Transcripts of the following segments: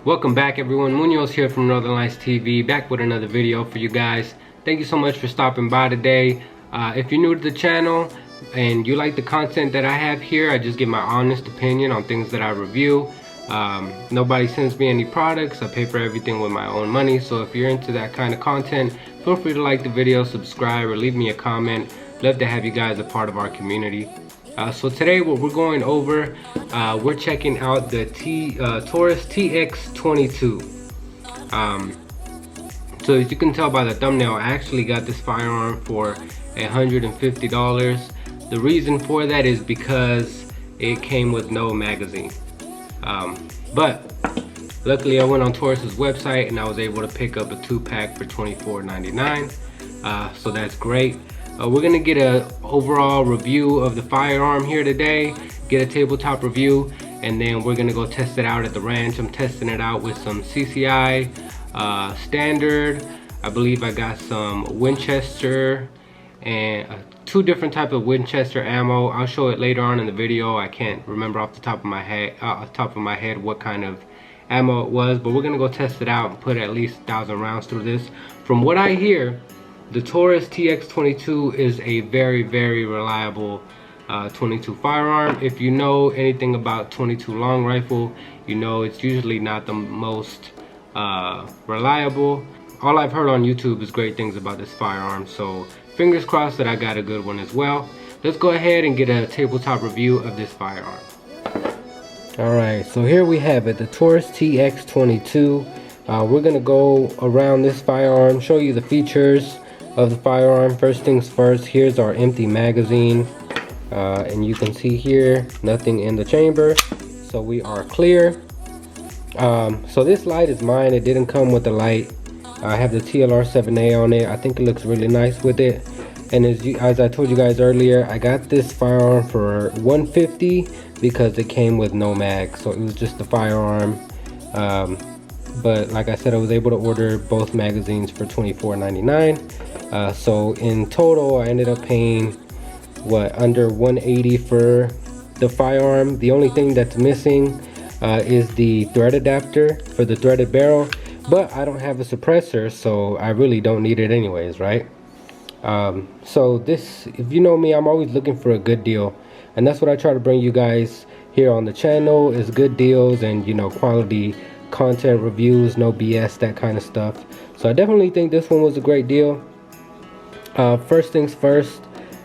Welcome back everyone, Munoz here from Northern Lights TV, back with another video for you guys. Thank you so much for stopping by today. If you're new to the channel and you like the content that I have here, I just give my honest opinion on things that I review. Nobody sends me any products, I pay for everything with my own money, so if you're into that kind of content, feel free to like the video, subscribe, or leave me a comment. Love to have you guys a part of our community. So today what we're going over, we're checking out the Taurus TX22. So as you can tell by the thumbnail, I actually got this firearm for $150. The reason for that is because it came with no magazine. But luckily I went on Taurus's website and I was able to pick up a 2-pack for $24.99. So that's great. We're gonna get an overall review of the firearm here today, get a tabletop review, and then we're gonna go test it out at the ranch. I'm testing it out with some CCI standard. I believe I got some Winchester and two different type of Winchester ammo. I'll show it later on in the video. I can't remember off the top of my head what kind of ammo it was, but we're gonna go test it out and put at least 1,000 rounds through this. From what I hear, the Taurus TX22 is a very reliable 22 firearm. If you know anything about 22 long rifle, you know it's usually not the most reliable. All I've heard on YouTube is great things about this firearm, so fingers crossed that I got a good one as well. Let's go ahead and get a tabletop review of this firearm. Alright, so here we have it, the Taurus TX22. We're gonna go around this firearm, show you the features of the firearm. First things first, here's our empty magazine, and you can see here nothing in the chamber, so we are clear. So this light is mine. It didn't come with the light. I have the TLR7A on it. I think it looks really nice with it. And as I told you guys earlier, I got this firearm for $150 because it came with no mag, so it was just the firearm. But like I said, I was able to order both magazines for $24.99. So in total I ended up paying under $180 for the firearm. The only thing that's missing is the thread adapter for the threaded barrel, but I don't have a suppressor, so I really don't need it anyways, right? So this, if you know me, I'm always looking for a good deal, and that's what I try to bring you guys here on the channel, is good deals and, you know, quality content reviews, no BS, that kind of stuff. So I definitely think this one was a great deal. First things first,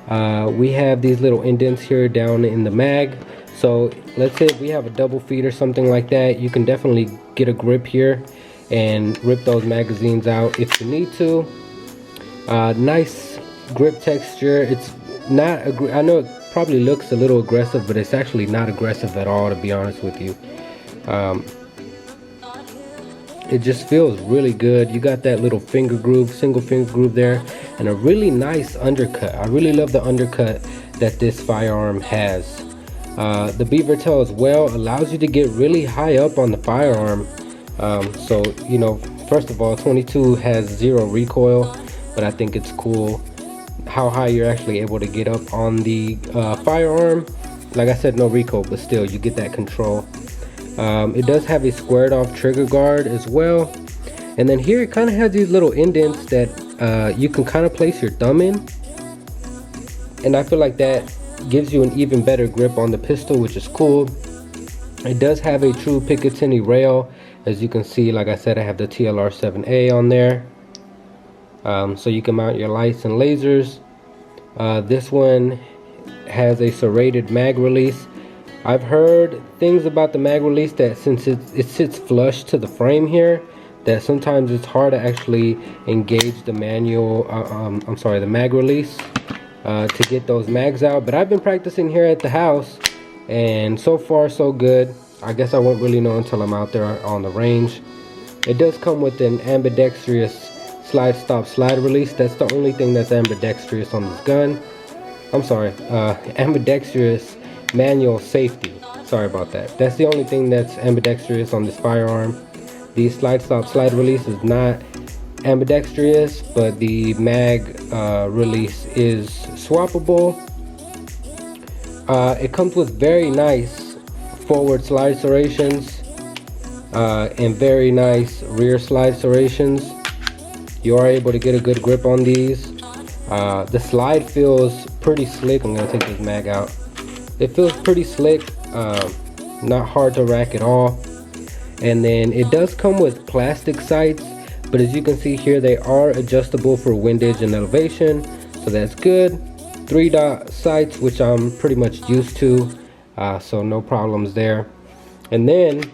we have these little indents here down in the mag. So let's say if we have a double feed or something like that, you can definitely get a grip here and rip those magazines out if you need to. Nice grip texture. It's not, I know it probably looks a little aggressive, but it's actually not aggressive at all, to be honest with you. It just feels really good. You got that little finger groove, single finger groove there, and a really nice undercut. I really love the undercut that this firearm has. The beaver tail as well allows you to get really high up on the firearm. So, you know, first of all, 22 has 0 recoil, but I think it's cool how high you're actually able to get up on the firearm. Like I said, no recoil, but still you get that control. It does have a squared off trigger guard as well, and then here it kind of has these little indents that you can kind of place your thumb in, and I feel like that gives you an even better grip on the pistol, which is cool. It does have a true Picatinny rail, as you can see. Like I said, I have the TLR7A on there, so you can mount your lights and lasers. This one has a serrated mag release. I've heard things about the mag release that since it sits flush to the frame here, that sometimes it's hard to actually engage the the mag release to get those mags out. But I've been practicing here at the house, and so far so good. I guess I won't really know until I'm out there on the range. It does come with an ambidextrous slide stop slide release. That's the only thing that's ambidextrous on this gun. I'm sorry, ambidextrous manual safety. Sorry about that. That's the only thing that's ambidextrous on this firearm. The slide stop slide release is not ambidextrous, but the mag release is swappable. It comes with very nice forward slide serrations. and very nice rear slide serrations. You are able to get a good grip on these. The slide feels pretty slick. I'm gonna take this mag out. It feels pretty slick, not hard to rack at all. And then it does come with plastic sights, but as you can see here, they are adjustable for windage and elevation, so that's good. 3-dot sights, which I'm pretty much used to, so no problems there. And then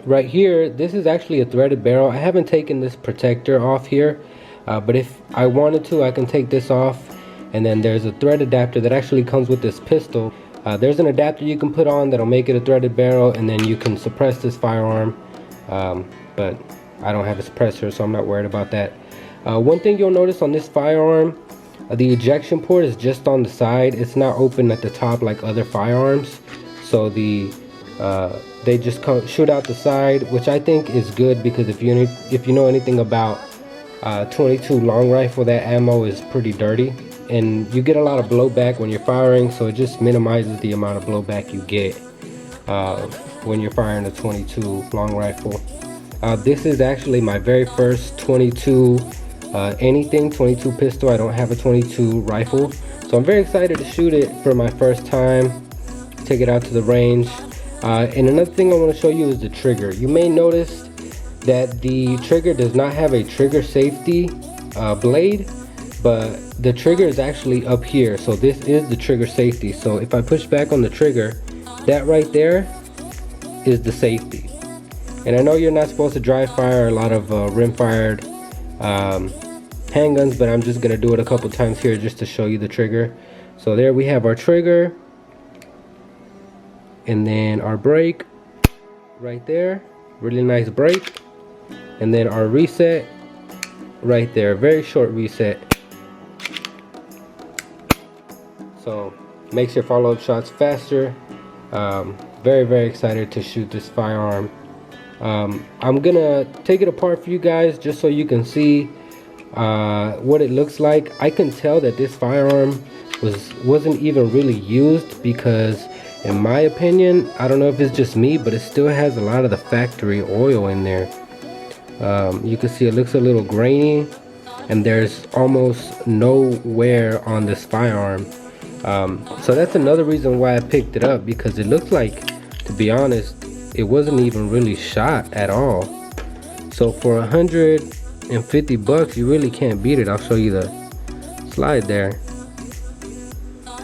right here, this is actually a threaded barrel. I haven't taken this protector off here, but if I wanted to, I can take this off. And then there's a thread adapter that actually comes with this pistol. There's an adapter you can put on that'll make it a threaded barrel, and then you can suppress this firearm, but I don't have a suppressor, so I'm not worried about that. One thing you'll notice on this firearm, the ejection port is just on the side. It's not open at the top like other firearms, so they just shoot out the side, which I think is good, because if you know anything about 22 long rifle, that ammo is pretty dirty, and you get a lot of blowback when you're firing, so it just minimizes the amount of blowback you get when you're firing a 22 long rifle. This is actually my very first 22 22 pistol. I don't have a 22 rifle, so I'm very excited to shoot it for my first time, take it out to the range. And another thing I want to show you is the trigger. You may notice that the trigger does not have a trigger safety blade, but the trigger is actually up here, so this is the trigger safety. So if I push back on the trigger, that right there is the safety. And I know you're not supposed to dry fire a lot of rim fired handguns, but I'm just gonna do it a couple times here just to show you the trigger. So there we have our trigger, and then our brake right there, really nice brake, and then our reset right there, very short reset, so makes your follow-up shots faster. Very excited to shoot this firearm. I'm gonna take it apart for you guys just so you can see what it looks like. I can tell that this firearm wasn't even really used, because in my opinion, I don't know if it's just me, but it still has a lot of the factory oil in there. You can see it looks a little grainy, and there's almost no wear on this firearm. So that's another reason why I picked it up, because it looks like, to be honest, it wasn't even really shot at all. So for 150 bucks, you really can't beat it. I'll show you the slide there.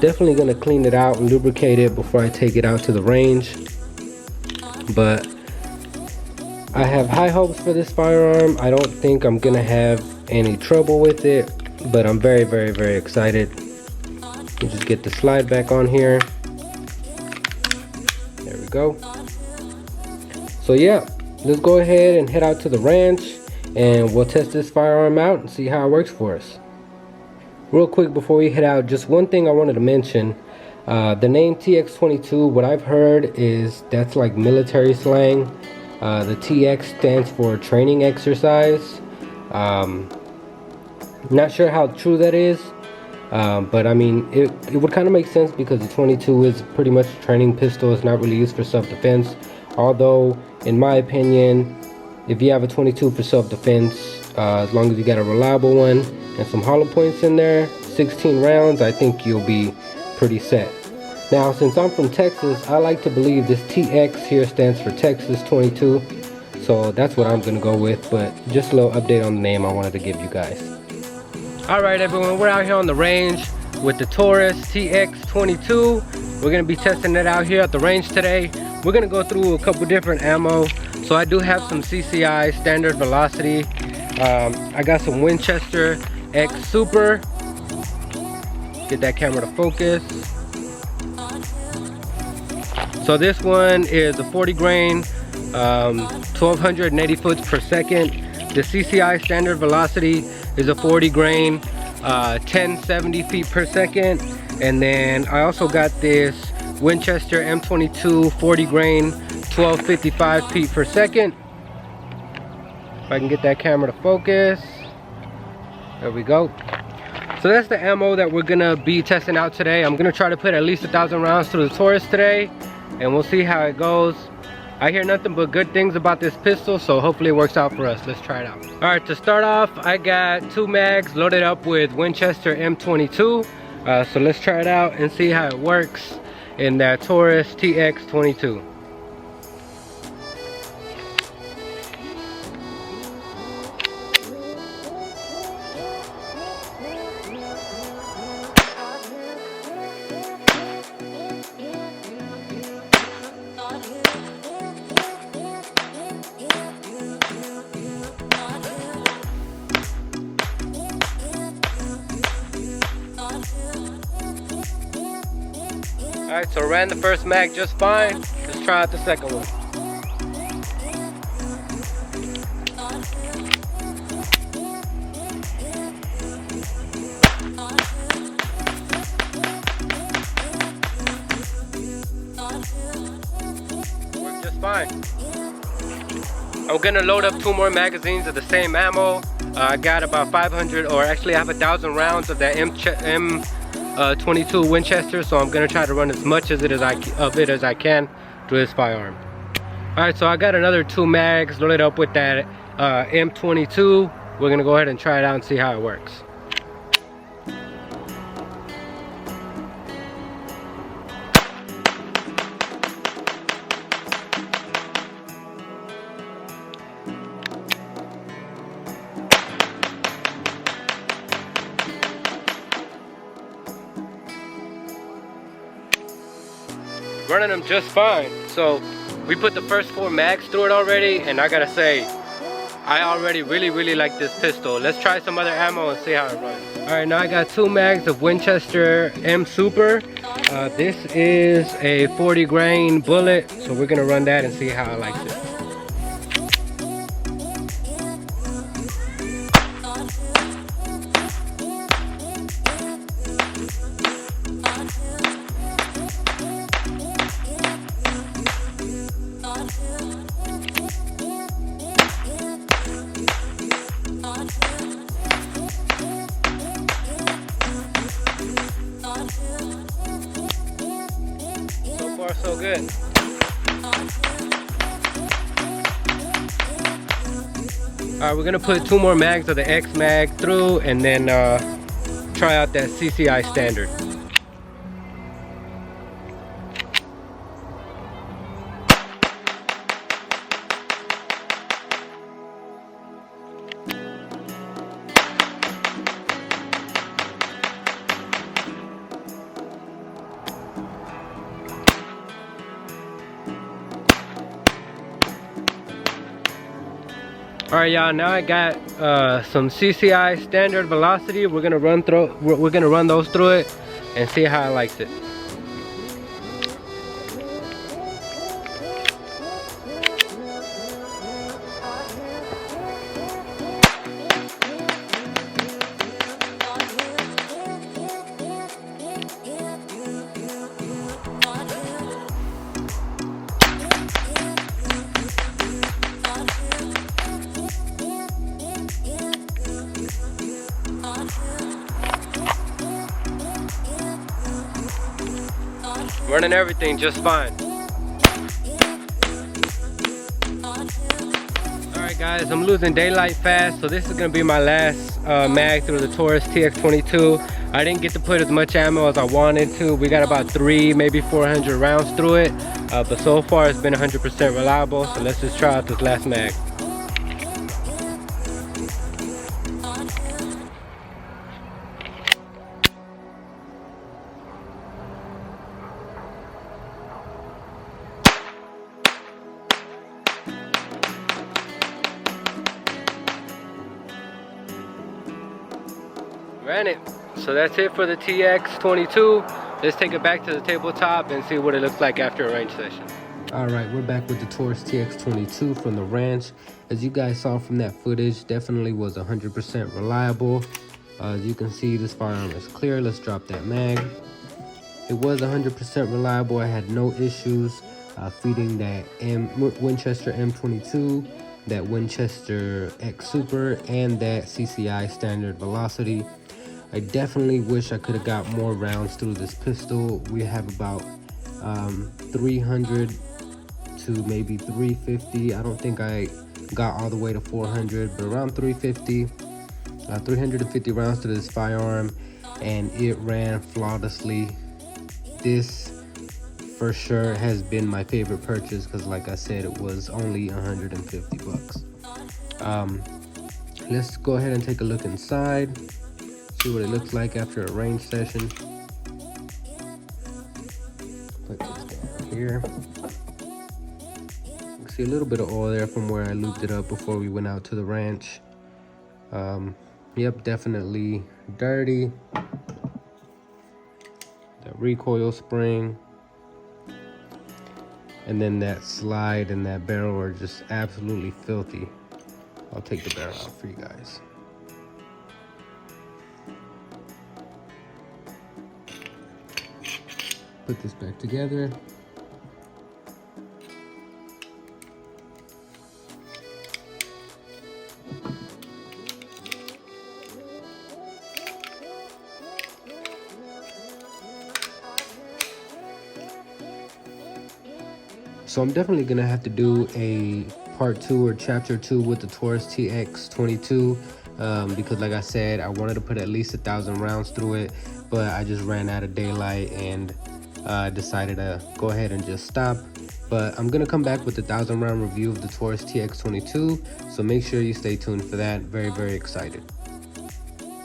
Definitely gonna clean it out and lubricate it before I take it out to the range, but I have high hopes for this firearm. I don't think I'm gonna have any trouble with it, but I'm very excited. We'll just get the slide back on here. There we go. So yeah, let's go ahead and head out to the ranch, and we'll test this firearm out and see how it works for us. Real quick before we head out, just one thing I wanted to mention. The name TX22, what I've heard is that's like military slang. The TX stands for training exercise. Not sure how true that is, but I mean, it would kind of make sense, because the 22 is pretty much a training pistol. It's not really used for self-defense, although in my opinion, if you have a 22 for self-defense, as long as you got a reliable one and some hollow points in there, 16 rounds, I think you'll be pretty set. Now, since I'm from Texas, I like to believe this TX here stands for Texas 22, so that's what I'm gonna go with, but just a little update on the name I wanted to give you guys. Alright everyone, we're out here on the range with the Taurus TX22. We're gonna be testing it out here at the range today. We're gonna go through a couple different ammo. So I do have some CCI standard velocity. I got some Winchester X Super. Get that camera to focus. So this one is a 40 grain, 1280 foot per second. The CCI standard velocity is a 40 grain, 1070 feet per second. And then I also got this Winchester M22 40 grain, 1255 feet per second. If I can get that camera to focus. There we go. So that's the ammo that we're gonna be testing out today. I'm gonna try to put at least 1,000 rounds through the Taurus today, and we'll see how it goes. I hear nothing but good things about this pistol, so hopefully it works out for us. Let's try it out. All right, to start off, I got 2 mags loaded up with Winchester M22. So let's try it out and see how it works in that Taurus TX22. Alright, so ran the first mag just fine. Let's try out the second one. Worked just fine. I'm gonna load up 2 more magazines of the same ammo. I got about 500, or actually I have 1,000 rounds of that M22 Winchester, so I'm gonna try to run as much of it as I can through this firearm. All right, so I got another 2 mags loaded up with that M22. We're gonna go ahead and try it out and see how it works. Running them just fine. So we put the first 4 mags through it already, and I gotta say, I already really like this pistol. Let's try some other ammo and see how it runs. All right, now I got 2 mags of Winchester M Super. This is a 40 grain bullet, so we're gonna run that and see how it likes it. So far, so good. Alright, we're gonna put 2 more mags of the X mag through and then try out that CCI standard. Alright y'all, now I got some CCI standard velocity. We're gonna run those through it and see how it likes it. Running everything just fine. Alright guys, I'm losing daylight fast, so this is going to be my last mag through the Taurus TX22. I didn't get to put as much ammo as I wanted to. We got about 3, maybe 400 rounds through it, but so far it's been 100% reliable, so let's just try out this last mag. Ran it. So that's it for the TX22. Let's take it back to the tabletop and see what it looks like after a range session. Alright, we're back with the Taurus TX22 from the ranch. As you guys saw from that footage, definitely was 100% reliable. As you can see, this firearm is clear. Let's drop that mag. It was 100% reliable. I had no issues feeding that Winchester M22, that Winchester X Super, and that CCI standard velocity. I definitely wish I could have got more rounds through this pistol. We have about 300 to maybe 350. I don't think I got all the way to 400, but around 350. 350 rounds to this firearm, and it ran flawlessly. This for sure has been my favorite purchase because, like I said, it was only 150 bucks. Let's go ahead and take a look inside, see what it looks like after a range session. Put this down here. You can see a little bit of oil there from where I lubed it up before we went out to the ranch. Yep, definitely dirty. That recoil spring and then that slide and that barrel are just absolutely filthy. I'll take the barrel out for you guys. Put this back together. So I'm definitely gonna have to do a part 2 or chapter 2 with the Taurus TX22 because, like I said, I wanted to put at least 1,000 rounds through it, but I just ran out of daylight and decided to go ahead and just stop. But I'm gonna come back with a 1,000 round review of the Taurus TX22, so make sure you stay tuned for that. Very excited.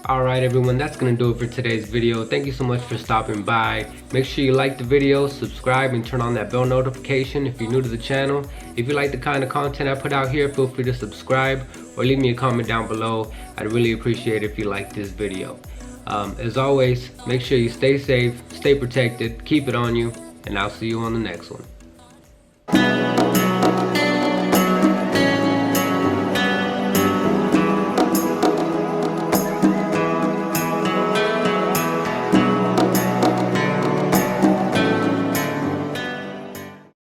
Alright everyone, that's going to do it for today's video. Thank you so much for stopping by. Make sure you like the video, subscribe, and turn on that bell notification if you're new to the channel. If you like the kind of content I put out here, feel free to subscribe or leave me a comment down below. I'd really appreciate it if you like this video. As always, make sure you stay safe, stay protected, keep it on you, and I'll see you on the next one.